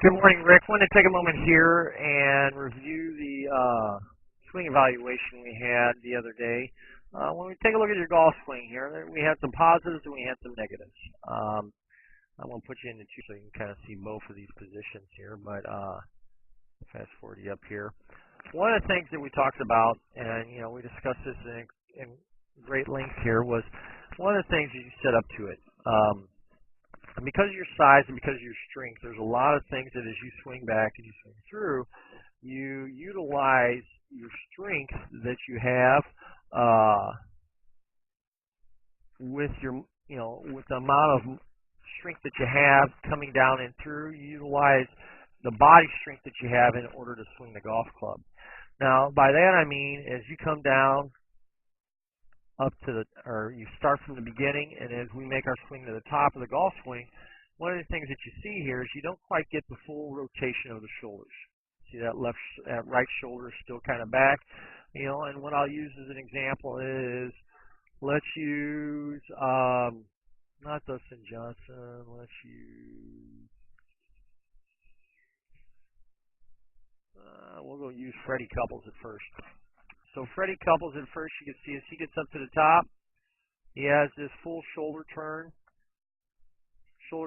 Good morning, Rick. I want to take a moment here and review the swing evaluation we had the other day. When we take a look at your golf swing here, we had some positives and we had some negatives. I'm going to put you into two so you can kind of see both of these positions here, but fast forward you up here. One of the things that we talked about, and we discussed this in great length here, was one of the things that you set up to it. And because of your size and because of your strength, there's a lot of things that as you swing back and you swing through, you utilize your strength that you have with your, with the amount of strength that you have coming down and through. You utilize the body strength that you have in order to swing the golf club. Now, by that I mean as you come down up to or you start from the beginning, and as we make our swing to the top of the golf swing, one of the things that you see here is you don't quite get the full rotation of the shoulders. See that right shoulder is still kind of back, and what I'll use as an example is, let's use, not Dustin Johnson, let's use, we'll go use Freddie Couples at first. So Freddie Couples at first, you can see as he gets up to the top, he has this full shoulder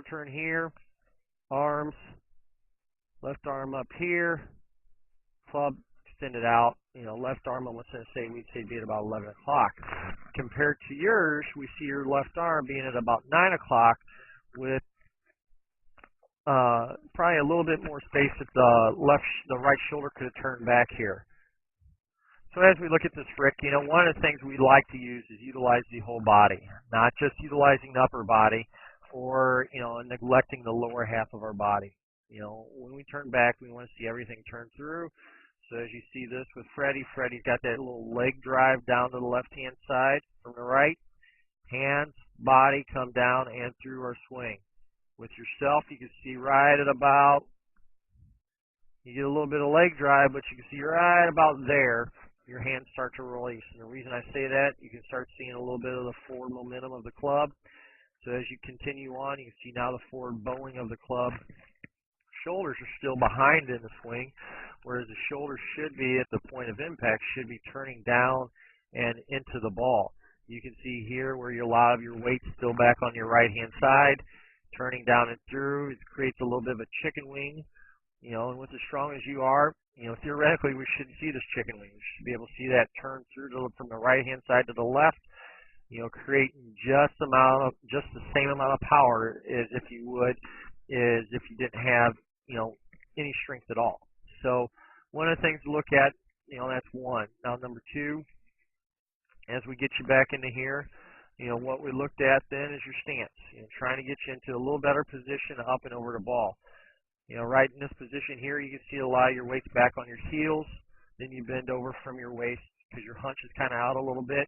turn here, arms, left arm up here, club extended out, left arm, I'm going to say, we'd say be at about 11 o'clock. Compared to yours, we see your left arm being at about 9 o'clock with probably a little bit more space that the right shoulder could have turned back here. So as we look at this, Rick, one of the things we like to use is utilize the whole body, not just utilizing the upper body or, neglecting the lower half of our body. When we turn back, we want to see everything turn through. So as you see this with Freddie's got that little leg drive down to the left-hand side from the right. Hands, body come down and through our swing. With yourself, you can see right at about, you get a little bit of leg drive, but you can see right about there. Your hands start to release. And the reason I say that, you can start seeing a little bit of the forward momentum of the club. So as you continue on, you can see now the forward bowing of the club. Shoulders are still behind in the swing, whereas the shoulders should be at the point of impact, should be turning down and into the ball. You can see here where a lot of your weight's still back on your right-hand side, turning down and through. It creates a little bit of a chicken wing. And with as strong as you are, theoretically we shouldn't see this chicken wing. We should be able to see that turn through from the right-hand side to the left, creating just the same amount of power as if you didn't have, any strength at all. So one of the things to look at, that's one. Now number two, as we get you back into here, what we looked at then is your stance. Trying to get you into a little better position up and over the ball. Right in this position here, you can see a lot of your weight's back on your heels. Then you bend over from your waist because your hunch is kind of out a little bit.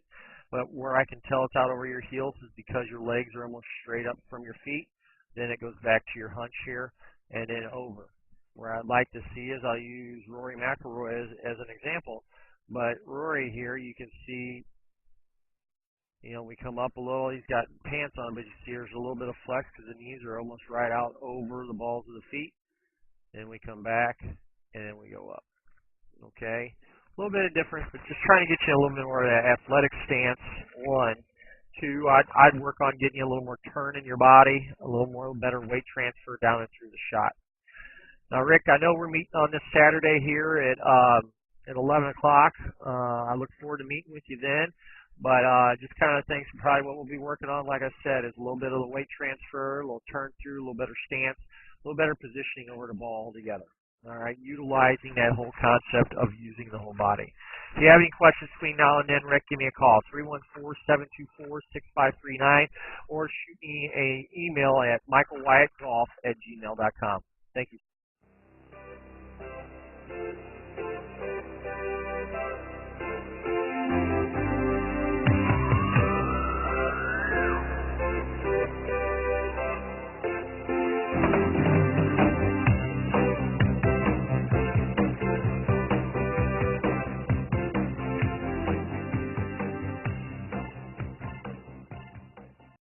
But where I can tell it's out over your heels is because your legs are almost straight up from your feet. Then it goes back to your hunch here and then over. Where I'd like to see is I'll use Rory McIlroy as an example. But Rory here, you can see, we come up a little. He's got pants on, but you see there's a little bit of flex because the knees are almost right out over the balls of the feet. Then we come back, and then we go up. Okay? A little bit of difference, but just trying to get you a little bit more of that athletic stance, one. Two, I'd work on getting you a little more turn in your body, a little more better weight transfer down and through the shot. Now, Rick, I know we're meeting on this Saturday here at 11 o'clock. I look forward to meeting with you then. But just kind of things, probably what we'll be working on, like I said, is a little bit of the weight transfer, a little turn through, a little better stance, a little better positioning over the ball altogether. All right, utilizing that whole concept of using the whole body. If you have any questions between now and then, Rick, give me a call, 314-724-6539, or shoot me an email at michaelwyattgolf@gmail.com. Thank you.